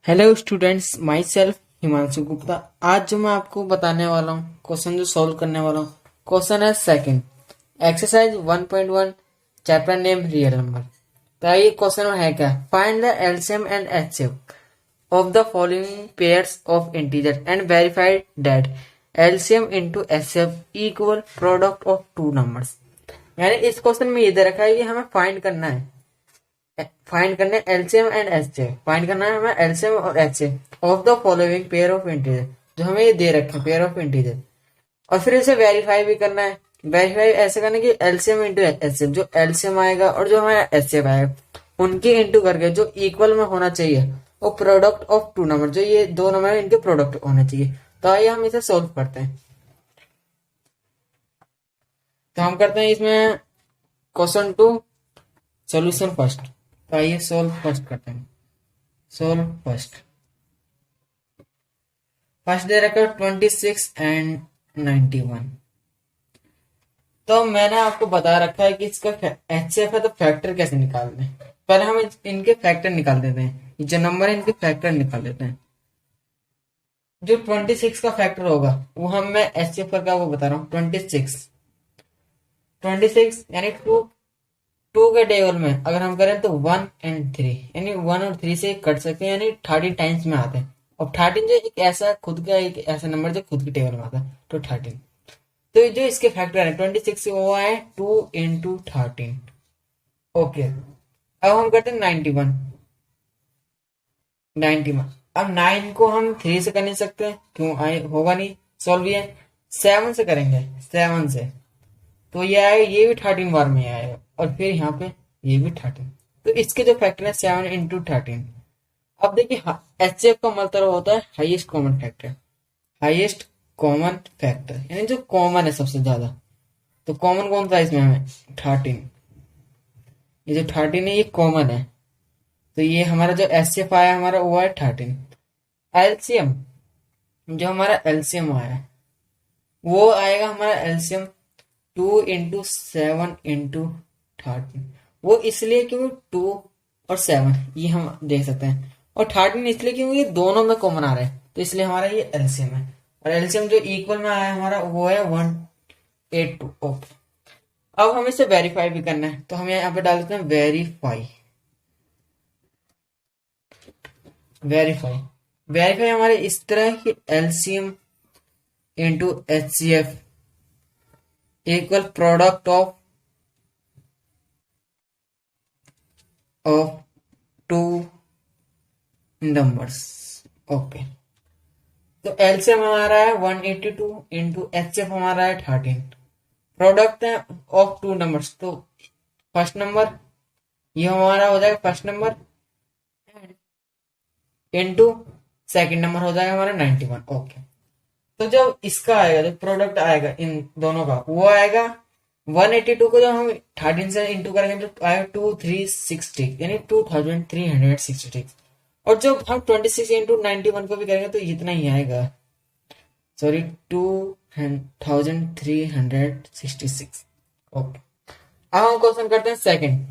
Hello students, my self Himanshu Gupta. आज जो मैं आपको बताने वाला हूँ, क्वेश्चन जो सॉल्व करने वाला हूँ, क्वेश्चन है second, exercise 1.1, chapter name real number. तो ये क्वेश्चन में है क्या, find the LCM and HCF of the following pairs of integer and verified that LCM into HCF equal product of two numbers. यानी इस क्वेश्चन में ये दे रखा है कि हमें फाइंड करना है एलसीएम एंड एचसीएफ, फाइंड करना है हमें एलसीएम और HCF of the following pair of integer, जो हमें ये दे रखे हैं पेयर ऑफ इंटीजर। और फिर इसे वेरीफाई भी करना है। वेरीफाई ऐसे करना कि एलसीएम इंटू एचसीएफ, जो एलसीएम आएगा और जो हमारा एचसीएफ आएगा उनके इंटू करके जो इक्वल में होना चाहिए वो प्रोडक्ट ऑफ टू नंबर, जो ये दो नंबर है इनके प्रोडक्ट होने चाहिए। तो आइए हम इसे सोल्व करते हैं। तो हम करते हैं इसमें क्वेश्चन टू सोल्यूशन फर्स्ट। तो आइए सोल्व फर्स्ट करते हैं। सोल्व फर्स्ट दे रखा है 26 एंड 91। तो मैंने आपको बता रखा है कि इसका एचसीएफ है तो फैक्टर कैसे निकालते हैं। पहले हम इनके फैक्टर निकाल देते हैं, जो नंबर है इनके फैक्टर निकाल देते हैं। जो 26 का फैक्टर होगा वो हम मैं एचसीएफ का वो बता रहा हूँ। 26 यानी टू टू के टेबल में अगर हम करें तो 1 एंड 3, यानी 1 और 3 से कट सकते हैं, यानी 30 टाइम्स में आते हैं। और 13 जो एक ऐसा नंबर जो खुद के टेबल में आता है, तो 13। तो जो इसके फैक्टर है 26 से वो है 2 इंटू 13। ओके, अब हम करते हैं 91। अब 9 को हम 3 से कर नहीं सकते, क्यों आए होगा नहीं, सॉल्व ये 7 से करेंगे, 7 से तो ये आए, ये भी 13 बार में आएगा और फिर यहाँ पे ये भी 13। तो इसके जो फैक्टर है 7 इंटू 13। अब देखिए एचसीएफ का मतलब होता है highest common factor, highest common factor यानी जो कॉमन है सबसे ज्यादा। तो कॉमन कौन सा है इसमें हमें 13, ये जो 13 है ये कॉमन है। तो ये हमारा जो एचसीएफ आया हमारा वो है 13। एलसीएम, जो हमारा एलसीएम आया वो आएगा हमारा एलसीएम 2 इंटू 7 इंटू 13। वो इसलिए क्योंकि 2 और 7 ये हम देख सकते हैं, और 13 इसलिए क्योंकि ये दोनों में कॉमन आ रहा है, तो इसलिए हमारा ये एलसीएम है। और एलसीएम जो इक्वल में आया हमारा वो है 182। ओके, अब हमें इसे वेरीफाई भी करना है, तो हम यहाँ पे डाल देते हैं वेरीफाई। वेरीफाई हमारे इस तरह की LCM into HCF equal product of two numbers. Okay, तो एलसीएम हमारा है 182 इंटू एचसीएफ हमारा है 13। प्रोडक्ट है ऑफ टू नंबर्स, तो फर्स्ट नंबर ये हमारा हो जाएगा first number into second number हो जाएगा हमारा 91। ओके, तो जब इसका आएगा, जो प्रोडक्ट आएगा इन दोनों का वो आएगा 182 को जब हम 13 से इंटू करेंगे तो आएगा 2360, यानी 2366। और जब हम 26 इंटू 91 को भी करेंगे तो इतना ही आएगा, सॉरी 2366। ओके, अब हम क्वेश्चन करते हैं सेकंड।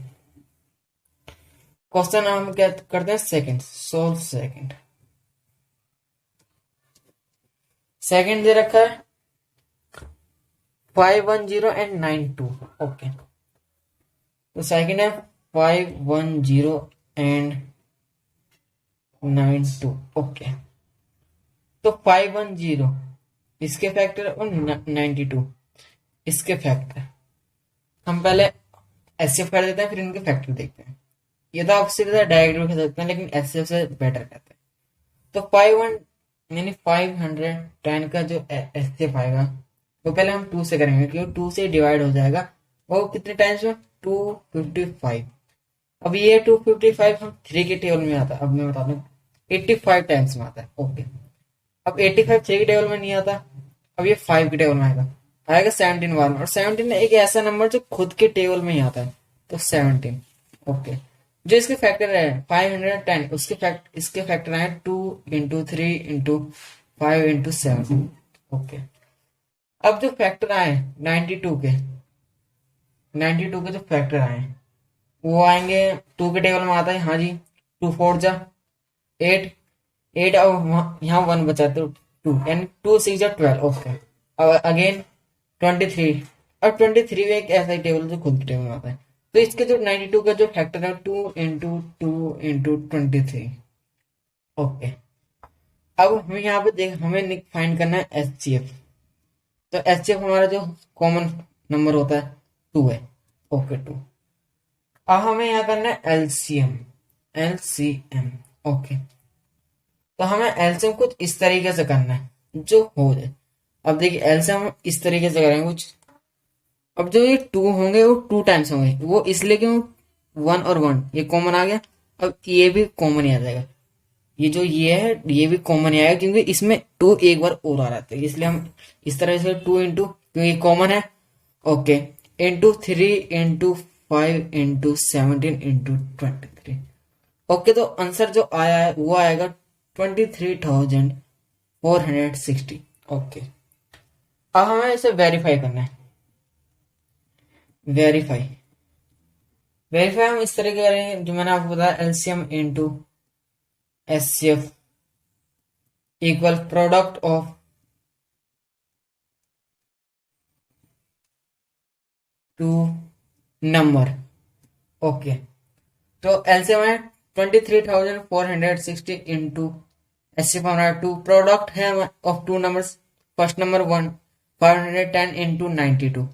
क्वेश्चन हम क्या करते हैं सेकंड, सोल्व सेकंड। सेकंड दे रखा है 510 एंड 92। ओके, तो सेकंड है 510 एंड 92। ओके, तो 510 इसके फैक्टर और 92 इसके फैक्टर। हम पहले एचसीएफ कर देते हैं, फिर इनके फैक्टर देखते हैं। ये तो आप सीधा डायरेक्ट भी कर सकते हैं, लेकिन एचसीएफ से बेटर कहते हैं। तो 510 का जो एचसीएफ आएगा वो पहले हम 2 से करेंगे, क्योंकि 2 से डिवाइड हो जाएगा। वो कितने टाइम्स में 255। अब ये 255 हम 3 के टेबल में आता है, अब मैं बताता हूँ 85 टाइम्स में आता है। ओके, अब 85 3 के टेबल में नहीं आता, अब ये 5 के टेबल में आएगा 17 बार में। और 17 एक ऐसा नंबर जो खुद के टेबल में ही आता है, तो 17। ओके, जो इसके फैक्टर है 510 इसके फैक्टर है 2 इंटू 3 इंटू 5 इंटू 7। ओके, अब जो फैक्टर आए 92 के जो फैक्टर आए वो आएंगे 2 के टेबल में आता है, हाँ जी, 2 4 जा 8, 8 अब यहाँ 1 बचा तो 2 यानी 2 6 जा 12। ओके, अब अगेन 23। अब 23 में एक ऐसा ही टेबल जो खुद टेबल में आता है, तो इसके जो 92 का जो फैक्टर है 2 × 2 × 23। ओके, अब हमें यहाँ पे देख हमें फाइंड करना है एचसीएफ। तो एचसीएफ हमारा जो कॉमन नंबर होता है 2 है। ओके 2। अब हमें यहाँ करना है एलसीएम। एलसीएम ओके, तो हमें एलसीएम कुछ इस तरीके से करना है जो हो जाए। अब देखिए एलसीएम इस तरीके से करेंगे कुछ। अब जो ये 2 होंगे वो 2 टाइम्स होंगे, वो इसलिए क्यों 1 और 1 ये कॉमन आ गया। अब ये भी कॉमन ही आ जाएगा, ये जो ये है ये भी कॉमन ही आएगा क्योंकि इसमें 2 एक बार और आ रहा था, इसलिए हम इस तरह से 2 इंटू क्योंकि कॉमन है। Okay, into 3 into 5 into 17 into 23। Okay, तो आंसर जो आया है वो आएगा 23,460। ओके, अब हमें इसे वेरीफाई करना है। वेरीफाई हम इस तरह करेंगे जो मैंने आपको बताया, LCM into HCF equal product of two number. Okay, तो एलसीएम है 23,460 इंटू एचसीएफ हमारा 2, प्रोडक्ट है of two numbers, first number 1 510 into 92।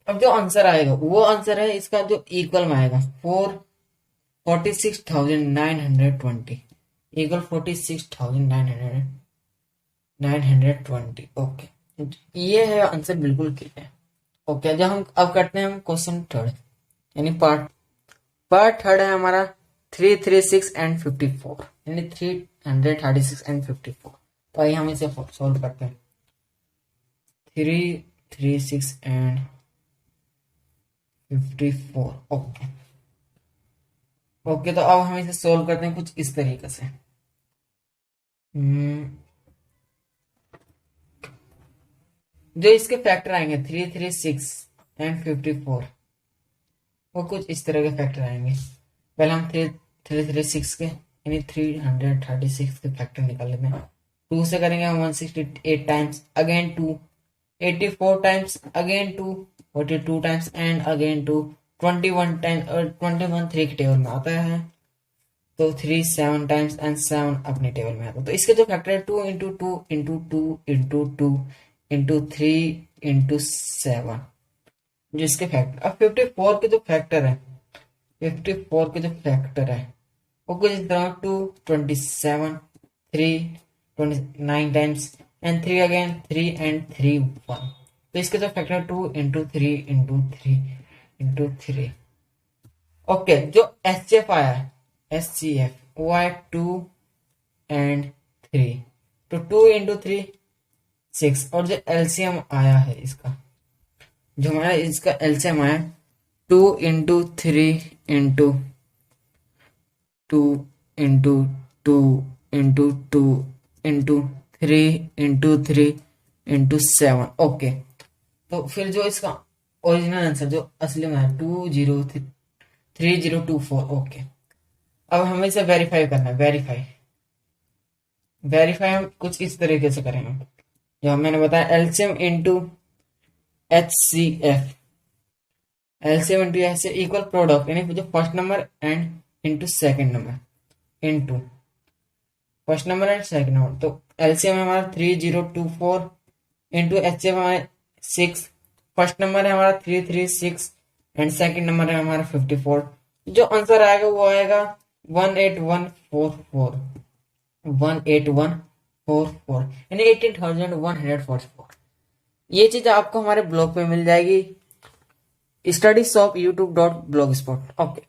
अब जो आंसर आएगा वो आंसर है इसका जो इक्वल में आएगा 46,920 इक्वल 46,920। ओके, ये है आंसर, बिल्कुल क्लियर है। ओके, जब हम अब करते हैं हम क्वेश्चन थर्ड यानी पार्ट थर्ड है हमारा 336 एंड 54 यानी 336 एंड 54। तो आइए हम इसे सॉल्व करते हैं। 336 एंड 54। ओके ओके, तो अब हम इसे सोल्व करते हैं कुछ इस तरीके से। जो इसके फैक्टर आएंगे 336 एंड 54 वो कुछ इस तरह के फैक्टर आएंगे। पहले हम 336 के यानी 336 के फैक्टर निकाल लेते हैं। 2 से करेंगे हम 168 times, again 2 84 times, again 2 42 times and again 2 21 times, और 21 3 के टेबल में आता है तो 3 7 टाइम्स एंड 7 अपने टेबल में आता है। तो इसके जो फैक्टर है 2 into 2 into 2 into 2 into 3 into 7 जो इसके फैक्टर। अब 54 के जो फैक्टर है 54 के जो फैक्टर है वो कुछ इस तरह 2 27 3 29 टाइम्स एंड 3 अगेन 3 एंड 3 1। तो इसके जो factor 2 into 3 into 3 into 3। Okay, जो एचसीएफ आया है एचसीएफ वो आया 2 एंड 3, तो 2 इंटू 3 6। और जो एलसीएम आया है इसका, जो हमारा इसका एलसीएम आया 2 into 3 into 2 into 2 into 2 into 3 into 3 into 7। Okay, तो फिर जो इसका ओरिजिनल आंसर जो असली में है 203,024। ओके, अब हमें इसे वेरीफाई करना है। वेरीफाई हम कुछ इस तरीके से करेंगे जो मैंने बताया, LCM into HCF, LCM into HCF equal product यानी जो first number and into second number into first number and second number. तो एलसीएम है हमारा 3024 इंटू एचसीएफ हमारा 6, फर्स्ट नंबर है हमारा 336 एंड सेकेंड नंबर है हमारा 54। जो आंसर आएगा वो आएगा 18144 18144 यानी 18,144। ये चीज आपको हमारे ब्लॉग पे मिल जाएगी, studieshopyoutube.blogspot। ओके।